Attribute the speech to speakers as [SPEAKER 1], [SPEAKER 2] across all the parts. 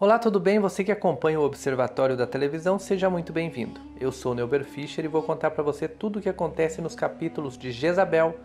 [SPEAKER 1] Olá, tudo bem? Você que acompanha o Observatório da Televisão, seja muito bem-vindo. Eu sou Neuber Fischer e vou contar para você tudo o que acontece nos capítulos de Jezabel,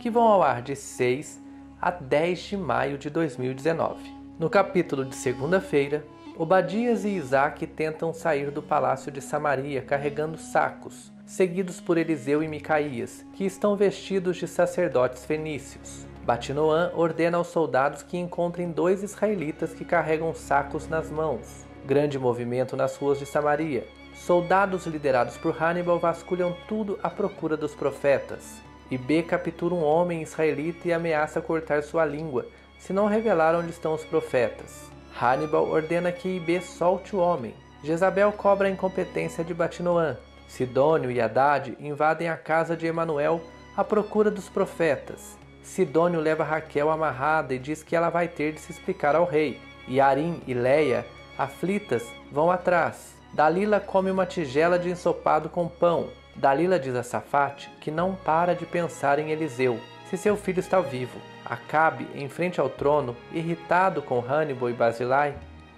[SPEAKER 1] que vão ao ar de 6 a 10 de maio de 2019. No capítulo de segunda-feira, Obadias e Isaac tentam sair do palácio de Samaria carregando sacos, seguidos por Eliseu e Micaías, que estão vestidos de sacerdotes fenícios. Batinoã ordena aos soldados que encontrem 2 israelitas que carregam sacos nas mãos. Grande movimento nas ruas de Samaria. Soldados liderados por Hannibal vasculham tudo à procura dos profetas. Ib captura um homem israelita e ameaça cortar sua língua, se não revelar onde estão os profetas. Hannibal ordena que Ib solte o homem. Jezabel cobra a incompetência de Batinoã. Sidônio e Haddad invadem a casa de Emanuel à procura dos profetas. Sidônio leva Raquel amarrada e diz que ela vai ter de se explicar ao rei. Yarim e Leia, aflitas, vão atrás. Dalila come uma tigela de ensopado com pão. Dalila diz a Safate que não para de pensar em Eliseu, se seu filho está vivo. Acabe, em frente ao trono, irritado com Hannibal e Barzilai,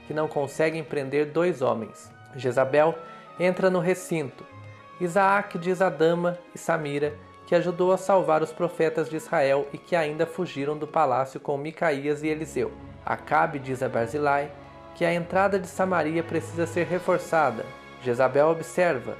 [SPEAKER 1] que não conseguem prender 2 homens. Jezabel entra no recinto. Isaac diz a Dama e Samira que ajudou a salvar os profetas de Israel e que ainda fugiram do palácio com Micaías e Eliseu. Acabe diz a Barzilai que a entrada de Samaria precisa ser reforçada. Jezabel observa.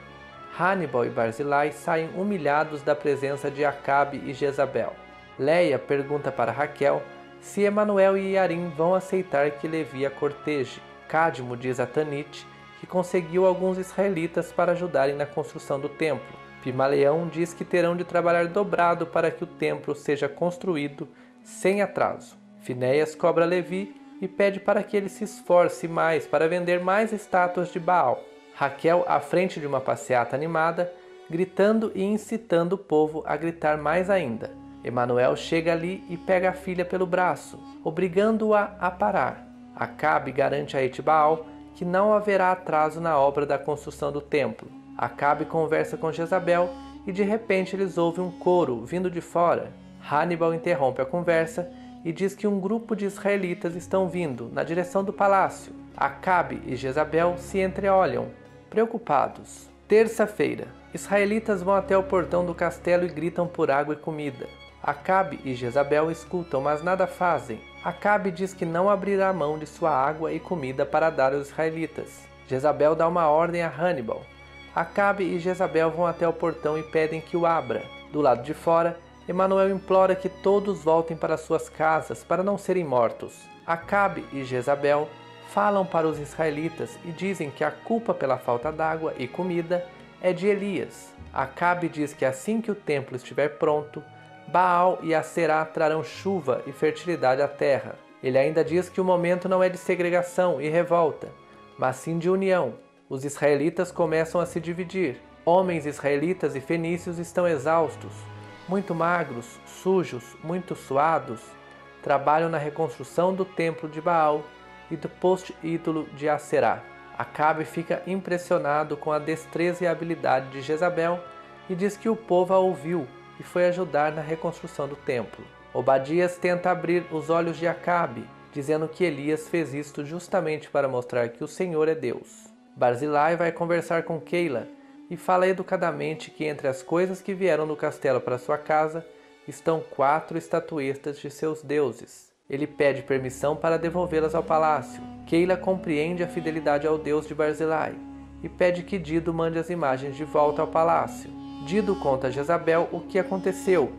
[SPEAKER 1] Hannibal e Barzilai saem humilhados da presença de Acabe e Jezabel. Leia pergunta para Raquel se Emanuel e Yarim vão aceitar que Levi a corteje. Cadmo diz a Tanit que conseguiu alguns israelitas para ajudarem na construção do templo. Pimaleão diz que terão de trabalhar dobrado para que o templo seja construído sem atraso. Finéias cobra Levi e pede para que ele se esforce mais para vender mais estátuas de Baal. Raquel, à frente de uma passeata animada, gritando e incitando o povo a gritar mais ainda. Emanuel chega ali e pega a filha pelo braço, obrigando-a a parar. Acabe garante a Etibaal que não haverá atraso na obra da construção do templo. Acabe conversa com Jezabel e de repente eles ouvem um coro vindo de fora. Hannibal interrompe a conversa e diz que um grupo de israelitas estão vindo na direção do palácio. Acabe e Jezabel se entreolham, preocupados. Terça-feira, israelitas vão até o portão do castelo e gritam por água e comida. Acabe e Jezabel escutam, mas nada fazem. Acabe diz que não abrirá mão de sua água e comida para dar aos israelitas. Jezabel dá uma ordem a Hannibal. Acabe e Jezabel vão até o portão e pedem que o abra. Do lado de fora, Emanuel implora que todos voltem para suas casas para não serem mortos. Acabe e Jezabel falam para os israelitas e dizem que a culpa pela falta d'água e comida é de Elias. Acabe diz que assim que o templo estiver pronto, Baal e Aserá trarão chuva e fertilidade à terra. Ele ainda diz que o momento não é de segregação e revolta, mas sim de união. Os israelitas começam a se dividir. Homens israelitas e fenícios estão exaustos, muito magros, sujos, muito suados. Trabalham na reconstrução do templo de Baal e do poste-ídolo de Aserá. Acabe fica impressionado com a destreza e habilidade de Jezabel e diz que o povo a ouviu e foi ajudar na reconstrução do templo. Obadias tenta abrir os olhos de Acabe, dizendo que Elias fez isto justamente para mostrar que o Senhor é Deus. Barzilai vai conversar com Keila e fala educadamente que entre as coisas que vieram do castelo para sua casa estão 4 estatuetas de seus deuses. Ele pede permissão para devolvê-las ao palácio. Keila compreende a fidelidade ao Deus de Barzilai e pede que Dido mande as imagens de volta ao palácio. Dido conta a Jezabel o que aconteceu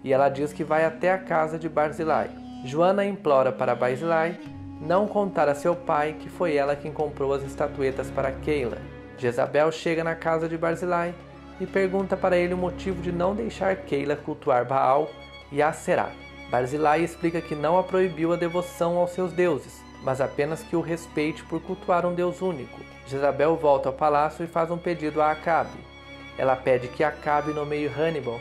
[SPEAKER 1] e ela diz que vai até a casa de Barzilai. Joana implora para Barzilai não contar a seu pai que foi ela quem comprou as estatuetas para Keila. Jezabel chega na casa de Barzilai e pergunta para ele o motivo de não deixar Keila cultuar Baal e Aserá. Barzilai explica que não a proibiu a devoção aos seus deuses, mas apenas que o respeite por cultuar um Deus único. Jezabel volta ao palácio e faz um pedido a Acabe. Ela pede que Acabe nomeie Hannibal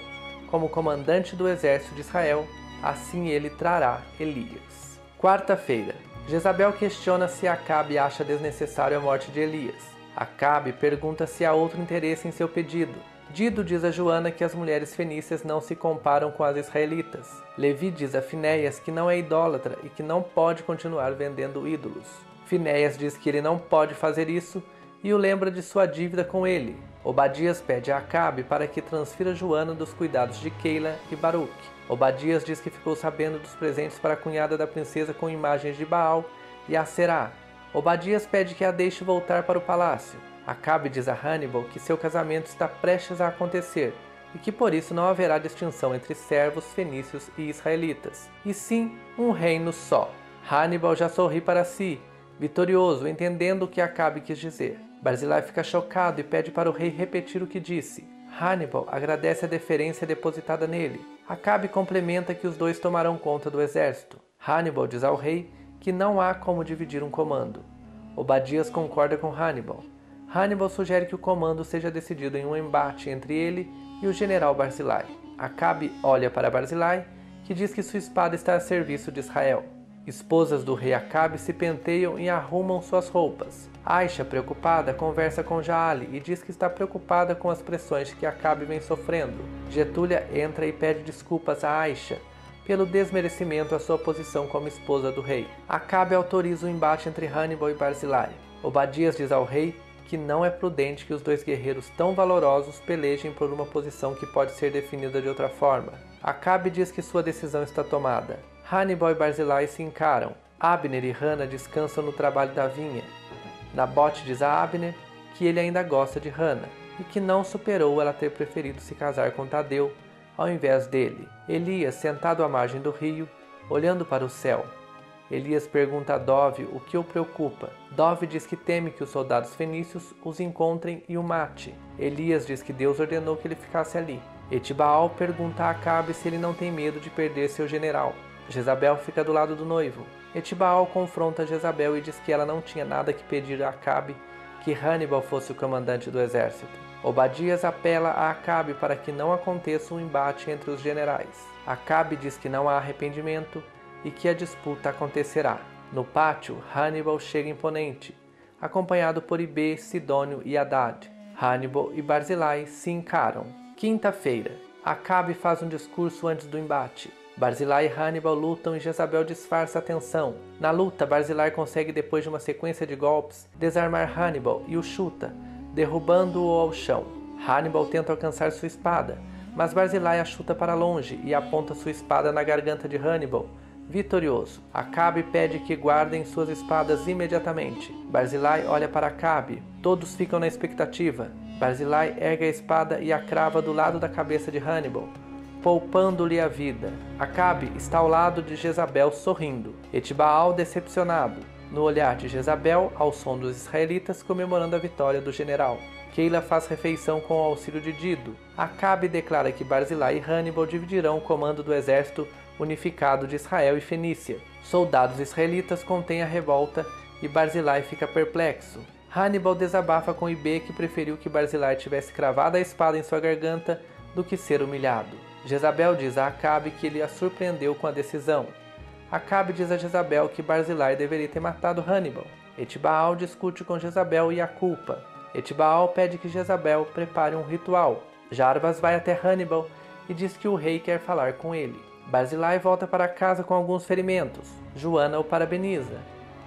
[SPEAKER 1] como comandante do exército de Israel, assim ele trará Elias. Quarta-feira, Jezabel questiona se Acabe acha desnecessário a morte de Elias. Acabe pergunta se há outro interesse em seu pedido. Dido diz a Joana que as mulheres fenícias não se comparam com as israelitas. Levi diz a Finéias que não é idólatra e que não pode continuar vendendo ídolos. Finéias diz que ele não pode fazer isso e o lembra de sua dívida com ele. Obadias pede a Acabe para que transfira Joana dos cuidados de Keila e Baruque. Obadias diz que ficou sabendo dos presentes para a cunhada da princesa com imagens de Baal e Aserá. Obadias pede que a deixe voltar para o palácio. Acabe diz a Hannibal que seu casamento está prestes a acontecer e que por isso não haverá distinção entre servos, fenícios e israelitas, e sim um reino só. Hannibal já sorri para si, vitorioso, entendendo o que Acabe quis dizer. Barzillai fica chocado e pede para o rei repetir o que disse. Hannibal agradece a deferência depositada nele. Acabe complementa que os dois tomarão conta do exército. Hannibal diz ao rei que não há como dividir um comando. Obadias concorda com Hannibal. Hannibal sugere que o comando seja decidido em um embate entre ele e o general Barzillai. Acabe olha para Barzillai, que diz que sua espada está a serviço de Israel. Esposas do rei Acabe se penteiam e arrumam suas roupas. Aisha, preocupada, conversa com Jaale e diz que está preocupada com as pressões que Acabe vem sofrendo. Getúlia entra e pede desculpas a Aisha pelo desmerecimento à sua posição como esposa do rei. Acabe autoriza o embate entre Hannibal e Barzillai. Obadias diz ao rei que não é prudente que os dois guerreiros tão valorosos pelejem por uma posição que pode ser definida de outra forma. Acabe diz que sua decisão está tomada. Hannibal e Barzillai se encaram. Abner e Hannah descansam no trabalho da vinha. Nabote diz a Abner que ele ainda gosta de Hannah e que não superou ela ter preferido se casar com Tadeu ao invés dele. Elias, sentado à margem do rio, olhando para o céu. Elias pergunta a Dove o que o preocupa. Dove diz que teme que os soldados fenícios os encontrem e o mate. Elias diz que Deus ordenou que ele ficasse ali. Etibaal pergunta a Acabe se ele não tem medo de perder seu general. Jezabel fica do lado do noivo. Etibaal confronta Jezabel e diz que ela não tinha nada que pedir a Acabe que Hannibal fosse o comandante do exército. Obadias apela a Acabe para que não aconteça um embate entre os generais. Acabe diz que não há arrependimento e que a disputa acontecerá. No pátio, Hannibal chega imponente, acompanhado por Ibê, Sidônio e Haddad. Hannibal e Barzillai se encaram. Quinta-feira, Acabe faz um discurso antes do embate. Barzillai e Hannibal lutam e Jezabel disfarça a tensão. Na luta, Barzillai consegue, depois de uma sequência de golpes, desarmar Hannibal e o chuta, derrubando-o ao chão. Hannibal tenta alcançar sua espada, mas Barzillai a chuta para longe e aponta sua espada na garganta de Hannibal. Vitorioso, Acabe pede que guardem suas espadas imediatamente. Barzillai olha para Acabe. Todos ficam na expectativa. Barzillai ergue a espada e a crava do lado da cabeça de Hannibal, poupando-lhe a vida. Acabe está ao lado de Jezabel sorrindo. Etibaal decepcionado, no olhar de Jezabel ao som dos israelitas comemorando a vitória do general. Keila faz refeição com o auxílio de Dido. Acabe declara que Barzillai e Hannibal dividirão o comando do exército unificado de Israel e Fenícia. Soldados israelitas contêm a revolta e Barzillai fica perplexo. Hannibal desabafa com Ibê, que preferiu que Barzillai tivesse cravado a espada em sua garganta do que ser humilhado. Jezabel diz a Acabe que ele a surpreendeu com a decisão. Acabe diz a Jezabel que Barzillai deveria ter matado Hannibal. Etibaal discute com Jezabel e a culpa. Etibaal pede que Jezabel prepare um ritual. Jarbas vai até Hannibal e diz que o rei quer falar com ele. Barzillai volta para casa com alguns ferimentos. Joana o parabeniza.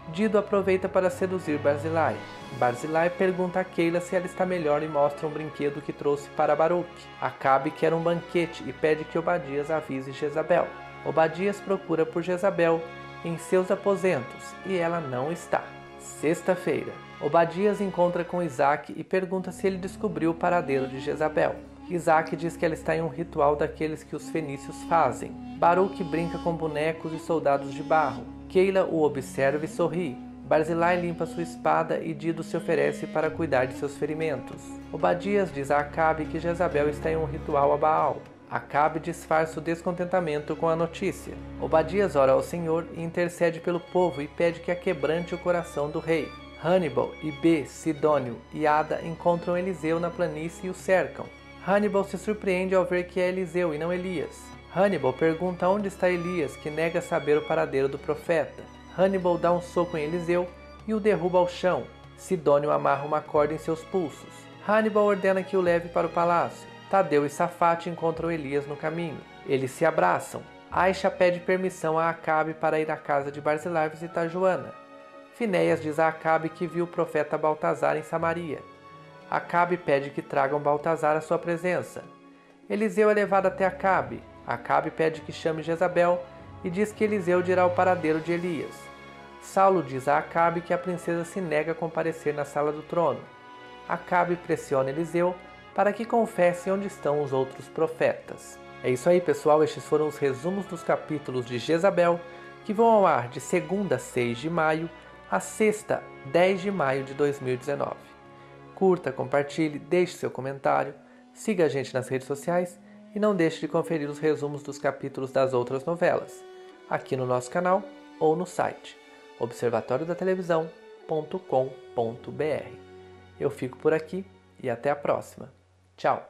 [SPEAKER 1] Dido aproveita para seduzir Barzillai. Barzillai pergunta a Keila se ela está melhor e mostra um brinquedo que trouxe para Baruque. Acabe quer um banquete e pede que Obadias avise Jezabel. Obadias procura por Jezabel em seus aposentos e ela não está. Sexta-feira, Obadias encontra com Isaac e pergunta se ele descobriu o paradeiro de Jezabel. Isaac diz que ela está em um ritual daqueles que os fenícios fazem. Baruque brinca com bonecos e soldados de barro. Keila o observa e sorri. Barzillai limpa sua espada e Dido se oferece para cuidar de seus ferimentos. Obadias diz a Acabe que Jezabel está em um ritual a Baal. Acabe disfarça o descontentamento com a notícia. Obadias ora ao Senhor e intercede pelo povo e pede que aquebrante o coração do rei. Hannibal, Ibê, Sidônio e Ada encontram Eliseu na planície e o cercam. Hannibal se surpreende ao ver que é Eliseu e não Elias. Hannibal pergunta onde está Elias, que nega saber o paradeiro do profeta. Hannibal dá um soco em Eliseu e o derruba ao chão. Sidônio amarra uma corda em seus pulsos. Hannibal ordena que o leve para o palácio. Tadeu e Safate encontram Elias no caminho. Eles se abraçam. Aisha pede permissão a Acabe para ir à casa de Barzillai visitar Joana. Finéias diz a Acabe que viu o profeta Baltazar em Samaria. Acabe pede que tragam Baltazar à sua presença. Eliseu é levado até Acabe. Acabe pede que chame Jezabel e diz que Eliseu dirá o paradeiro de Elias. Saulo diz a Acabe que a princesa se nega a comparecer na sala do trono. Acabe pressiona Eliseu para que confesse onde estão os outros profetas. É isso aí, pessoal. Estes foram os resumos dos capítulos de Jezabel, que vão ao ar de segunda, 6 de maio, a sexta, 10 de maio de 2019. Curta, compartilhe, deixe seu comentário, siga a gente nas redes sociais e não deixe de conferir os resumos dos capítulos das outras novelas, aqui no nosso canal ou no site observatoriodatelevisão.com.br. Eu fico por aqui e até a próxima. Tchau!